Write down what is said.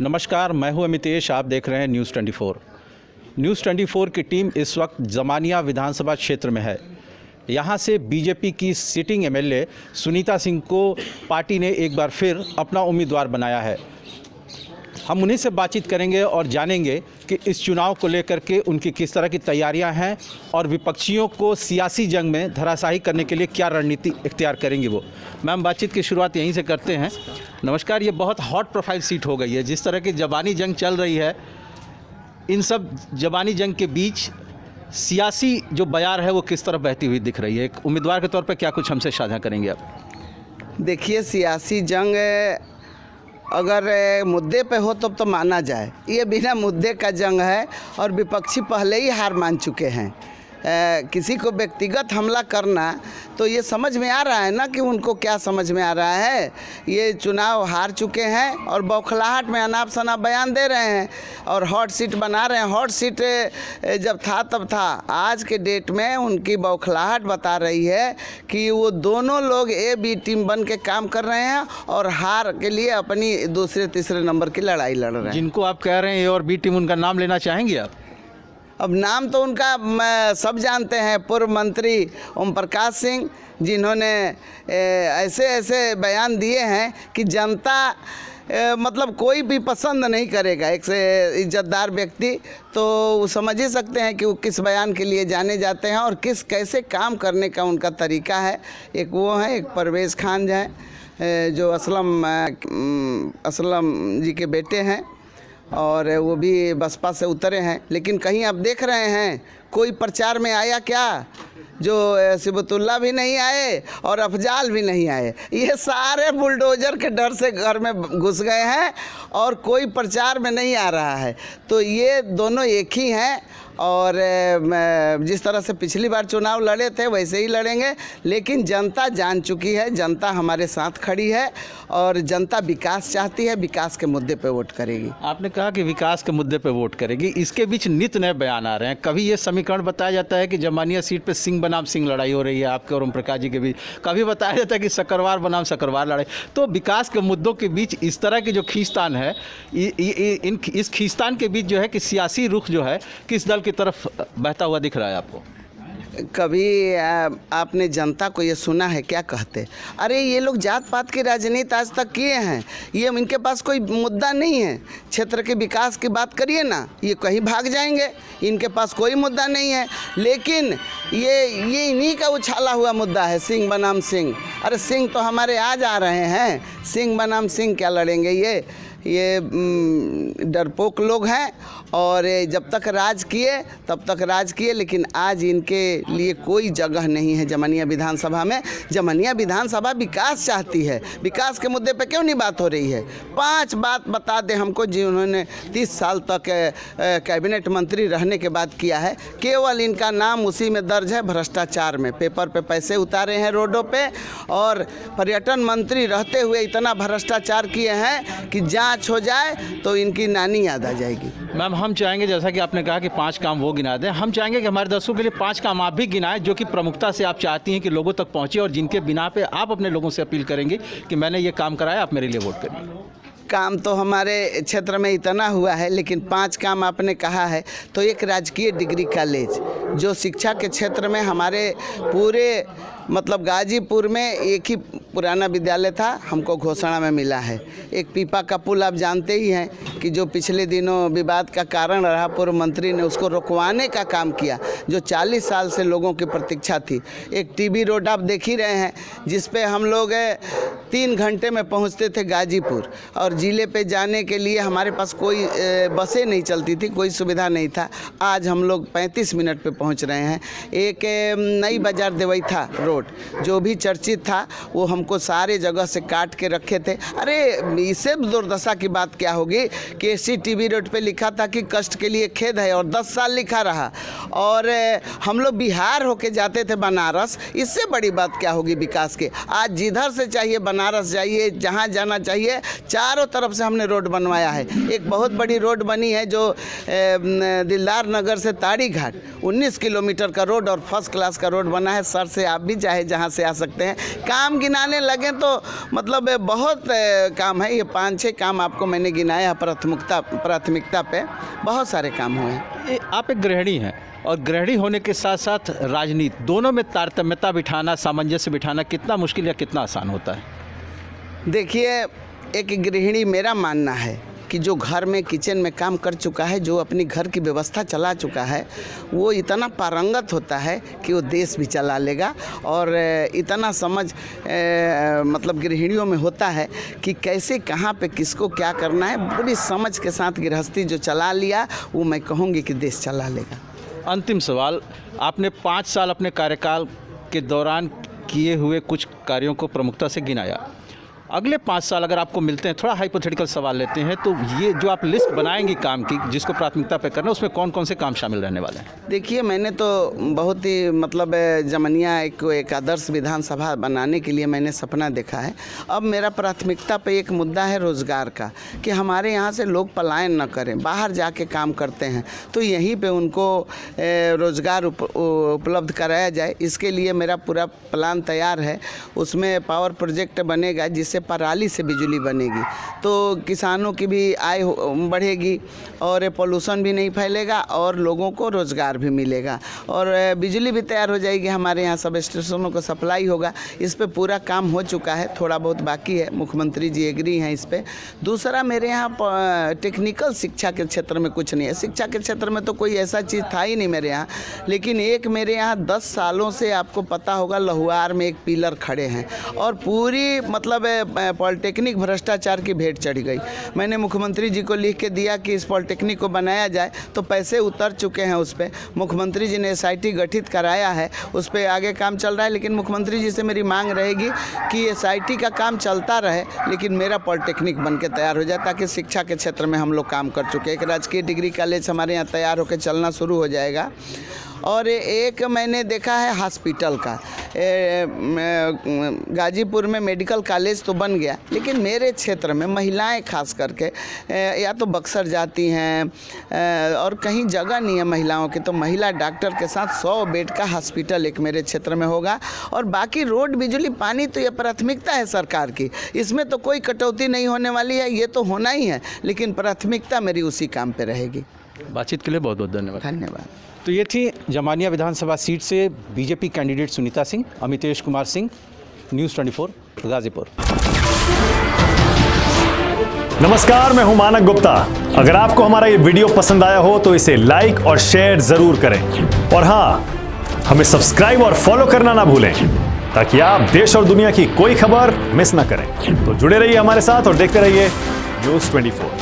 नमस्कार, मैं हूं अमितेश। आप देख रहे हैं न्यूज़ 24। न्यूज़ 24 की टीम इस वक्त जमानिया विधानसभा क्षेत्र में है। यहां से बीजेपी की सिटिंग एमएलए सुनीता सिंह को पार्टी ने एक बार फिर अपना उम्मीदवार बनाया है। हम उन्हीं से बातचीत करेंगे और जानेंगे कि इस चुनाव को लेकर के उनकी किस तरह की तैयारियां हैं और विपक्षियों को सियासी जंग में धराशायी करने के लिए क्या रणनीति इख्तियार करेंगे वो। मैम, बातचीत की शुरुआत यहीं से करते हैं। नमस्कार। ये बहुत हॉट प्रोफाइल सीट हो गई है। जिस तरह की ज़बानी जंग चल रही है, इन सब ज़बानी जंग के बीच सियासी जो बयार है वो किस तरह बहती हुई दिख रही है? एक उम्मीदवार के तौर पर क्या कुछ हमसे साझा करेंगे आप? देखिए, सियासी जंग अगर मुद्दे पे हो तो माना जाए, ये बिना मुद्दे का जंग है और विपक्षी पहले ही हार मान चुके हैं। किसी को व्यक्तिगत हमला करना तो ये समझ में आ रहा है ना कि उनको क्या समझ में आ रहा है। ये चुनाव हार चुके हैं और बौखलाहट में अनाप शनाप बयान दे रहे हैं और हॉट सीट बना रहे हैं। हॉट सीट जब था तब था, आज के डेट में उनकी बौखलाहट बता रही है कि वो दोनों लोग ए बी टीम बन के काम कर रहे हैं और हार के लिए अपनी दूसरे तीसरे नंबर की लड़ाई लड़ रहे हैं। जिनको आप कह रहे हैं ए और बी टीम, उनका नाम लेना चाहेंगे आप? अब नाम तो उनका सब जानते हैं, पूर्व मंत्री ओम प्रकाश सिंह, जिन्होंने ऐसे ऐसे बयान दिए हैं कि जनता मतलब कोई भी पसंद नहीं करेगा। एक से इज्जतदार व्यक्ति तो समझ ही सकते हैं कि वो किस बयान के लिए जाने जाते हैं और किस कैसे काम करने का उनका तरीका है। एक वो है, एक परवेज़ खान है जो असलम जी के बेटे हैं और वो भी बसपा से उतरे हैं। लेकिन कहीं आप देख रहे हैं कोई प्रचार में आया क्या? जो सिबतुल्ला भी नहीं आए और अफजाल भी नहीं आए। ये सारे बुलडोजर के डर से घर में घुस गए हैं और कोई प्रचार में नहीं आ रहा है। तो ये दोनों एक ही हैं और जिस तरह से पिछली बार चुनाव लड़े थे वैसे ही लड़ेंगे। लेकिन जनता जान चुकी है, जनता हमारे साथ खड़ी है और जनता विकास चाहती है, विकास के मुद्दे पे वोट करेगी। आपने कहा कि विकास के मुद्दे पे वोट करेगी, इसके बीच नित नए बयान आ रहे हैं। कभी ये समीकरण बताया जाता है कि जमानिया सीट पे सिंह बनाम सिंह लड़ाई हो रही है आपके और ओम प्रकाश जी के बीच, कभी बताया जाता है कि शकरवार बनाम शकरवार लड़ाई। तो विकास के मुद्दों के बीच इस तरह की जो खींचतान है, इस खींचतान के बीच जो है कि सियासी रुख जो है किस दल की तरफ बहता हुआ दिख रहा है आपको? कभी आपने जनता को ये सुना है क्या कहते? अरे ये लोग जात पात की राजनीति आज तक किए हैं, ये इनके पास कोई मुद्दा नहीं है। क्षेत्र के विकास की बात करिए ना, ये कहीं भाग जाएंगे, इनके पास कोई मुद्दा नहीं है। लेकिन ये इन्हीं का उछाला हुआ मुद्दा है, सिंह बनाम सिंह। अरे सिंह तो हमारे आज आ रहे हैं, सिंह बनाम सिंह क्या लड़ेंगे? ये डरपोक लोग हैं और जब तक राज किए तब तक राज किए, लेकिन आज इनके लिए कोई जगह नहीं है जमानिया विधानसभा में। जमानिया विधानसभा विकास चाहती है, विकास के मुद्दे पे क्यों नहीं बात हो रही है? 5 बात बता दें हमको जिन्होंने 30 साल तक कैबिनेट मंत्री रहने के बाद किया है। केवल इनका नाम उसी में दर्ज है, भ्रष्टाचार में। पेपर पे पैसे उतारे हैं रोडों पे और पर्यटन मंत्री रहते हुए इतना भ्रष्टाचार किए हैं कि जांच हो जाए तो इनकी नानी याद आ जाएगी। मैम, हम चाहेंगे, जैसा कि आपने कहा कि 5 काम वो गिना दें, हम चाहेंगे कि हमारे दर्शकों के लिए 5 काम आप भी गिनाएं जो कि प्रमुखता से आप चाहती हैं कि लोगों तक पहुंचे और जिनके बिना पे आप अपने लोगों से अपील करेंगे कि मैंने ये काम कराया, आप मेरे लिए वोट करिए। काम तो हमारे क्षेत्र में इतना हुआ है, लेकिन 5 काम आपने कहा है तो एक राजकीय डिग्री कॉलेज जो शिक्षा के क्षेत्र में हमारे पूरे मतलब गाजीपुर में एक ही पुराना विद्यालय था, हमको घोषणा में मिला है। एक पीपा का पुल आप जानते ही हैं कि जो पिछले दिनों विवाद का कारण रहा, पूर्व मंत्री ने उसको रुकवाने का काम किया, जो 40 साल से लोगों की प्रतीक्षा थी। एक टीबी रोड आप देख ही रहे हैं जिस पे हम लोग 3 घंटे में पहुंचते थे गाजीपुर, और ज़िले पे जाने के लिए हमारे पास कोई बसें नहीं चलती थी, कोई सुविधा नहीं था। आज हम लोग 35 मिनट पे पहुंच रहे हैं। एक नई बाजार देवैथा रोड जो भी चर्चित था वो हमको सारे जगह से काट के रखे थे। अरे इससे दुर्दशा की बात क्या होगी कि टीबी रोड पे लिखा था कि कष्ट के लिए खेद है और 10 साल लिखा रहा और हम लोग बिहार होके जाते थे बनारस। इससे बड़ी बात क्या होगी विकास के? आज जिधर से चाहिए बनारस जाइए, जहाँ जाना चाहिए, चारों तरफ से हमने रोड बनवाया है। एक बहुत बड़ी रोड बनी है जो दिलदार नगर से ताड़ी घाट 19 किलोमीटर का रोड और फर्स्ट क्लास का रोड बना है। सर से आप भी चाहे जहाँ से आ सकते हैं। काम गिनाने लगे तो मतलब बहुत काम है। ये 5-6 काम आपको मैंने गिनाया, प्राथमिकता पे बहुत सारे काम हुए हैं। आप एक गृहिणी हैं और गृहिणी होने के साथ साथ राजनीति, दोनों में तारतम्यता बिठाना, सामंजस्य बिठाना कितना मुश्किल या कितना आसान होता है? देखिए, एक गृहिणी, मेरा मानना है कि जो घर में किचन में काम कर चुका है, जो अपनी घर की व्यवस्था चला चुका है, वो इतना पारंगत होता है कि वो देश भी चला लेगा। और इतना समझ मतलब गृहिणियों में होता है कि कैसे कहाँ पे किसको क्या करना है। बड़ी समझ के साथ गृहस्थी जो चला लिया, वो मैं कहूँगी कि देश चला लेगा। अंतिम सवाल, आपने 5 साल अपने कार्यकाल के दौरान किए हुए कुछ कार्यों को प्रमुखता से गिनाया। अगले 5 साल अगर आपको मिलते हैं, थोड़ा हाइपोथेटिकल सवाल लेते हैं, तो ये जो आप लिस्ट बनाएंगी काम की, जिसको प्राथमिकता पे करना है, उसमें कौन कौन से काम शामिल रहने वाले हैं? देखिए, मैंने तो बहुत ही मतलब जमनिया एक आदर्श विधानसभा बनाने के लिए मैंने सपना देखा है। अब मेरा प्राथमिकता पे एक मुद्दा है रोज़गार का, कि हमारे यहाँ से लोग पलायन न करें, बाहर जाके काम करते हैं, तो यहीं पे उनको रोज़गार उपलब्ध कराया जाए। इसके लिए मेरा पूरा प्लान तैयार है। उसमें पावर प्रोजेक्ट बनेगा जिससे पराली से बिजली बनेगी, तो किसानों की भी आय बढ़ेगी और पोल्यूशन भी नहीं फैलेगा और लोगों को रोज़गार भी मिलेगा और बिजली भी तैयार हो जाएगी। हमारे यहाँ सब स्टेशनों को सप्लाई होगा। इस पे पूरा काम हो चुका है, थोड़ा बहुत बाकी है। मुख्यमंत्री जी एग्री हैं इस पे। दूसरा, मेरे यहाँ टेक्निकल शिक्षा के क्षेत्र में कुछ नहीं है। शिक्षा के क्षेत्र में तो कोई ऐसा चीज़ था ही नहीं मेरे यहाँ, लेकिन एक मेरे यहाँ 10 सालों से, आपको पता होगा, लहुआर में एक पिलर खड़े हैं और पूरी मतलब पॉलिटेक्निक भ्रष्टाचार की भेंट चढ़ गई। मैंने मुख्यमंत्री जी को लिख के दिया कि इस पॉलिटेक्निक को बनाया जाए, तो पैसे उतर चुके हैं उस पर। मुख्यमंत्री जी ने SIT गठित कराया है, उस पर आगे काम चल रहा है। लेकिन मुख्यमंत्री जी से मेरी मांग रहेगी कि SIT का काम चलता रहे, लेकिन मेरा पॉलिटेक्निक बन के तैयार हो जाए, ताकि शिक्षा के क्षेत्र में हम लोग काम कर चुके हैं। एक राजकीय डिग्री कॉलेज हमारे यहाँ तैयार होकर चलना शुरू हो जाएगा। और एक मैंने देखा है हॉस्पिटल का, गाजीपुर में मेडिकल कॉलेज तो बन गया, लेकिन मेरे क्षेत्र में महिलाएं खास करके या तो बक्सर जाती हैं और कहीं जगह नहीं है महिलाओं की, तो महिला डॉक्टर के साथ 100 बेड का हॉस्पिटल एक मेरे क्षेत्र में होगा। और बाकी रोड, बिजली, पानी तो ये प्राथमिकता है सरकार की, इसमें तो कोई कटौती नहीं होने वाली है, ये तो होना ही है, लेकिन प्राथमिकता मेरी उसी काम पे रहेगी। बातचीत के लिए बहुत बहुत धन्यवाद। धन्यवाद। तो ये थी जमानिया विधानसभा सीट से BJP candidate Sunita Singh. Amitesh Kumar Singh, news 24, Ghazipur. नमस्कार, मैं हूं मानक गुप्ता। अगर आपको हमारा ये वीडियो पसंद आया हो तो इसे लाइक और शेयर जरूर करें और हाँ, हमें सब्सक्राइब और फॉलो करना ना भूलें, ताकि आप देश और दुनिया की कोई खबर मिस ना करें। तो जुड़े रहिए हमारे साथ और देखते रहिए न्यूज़ 24।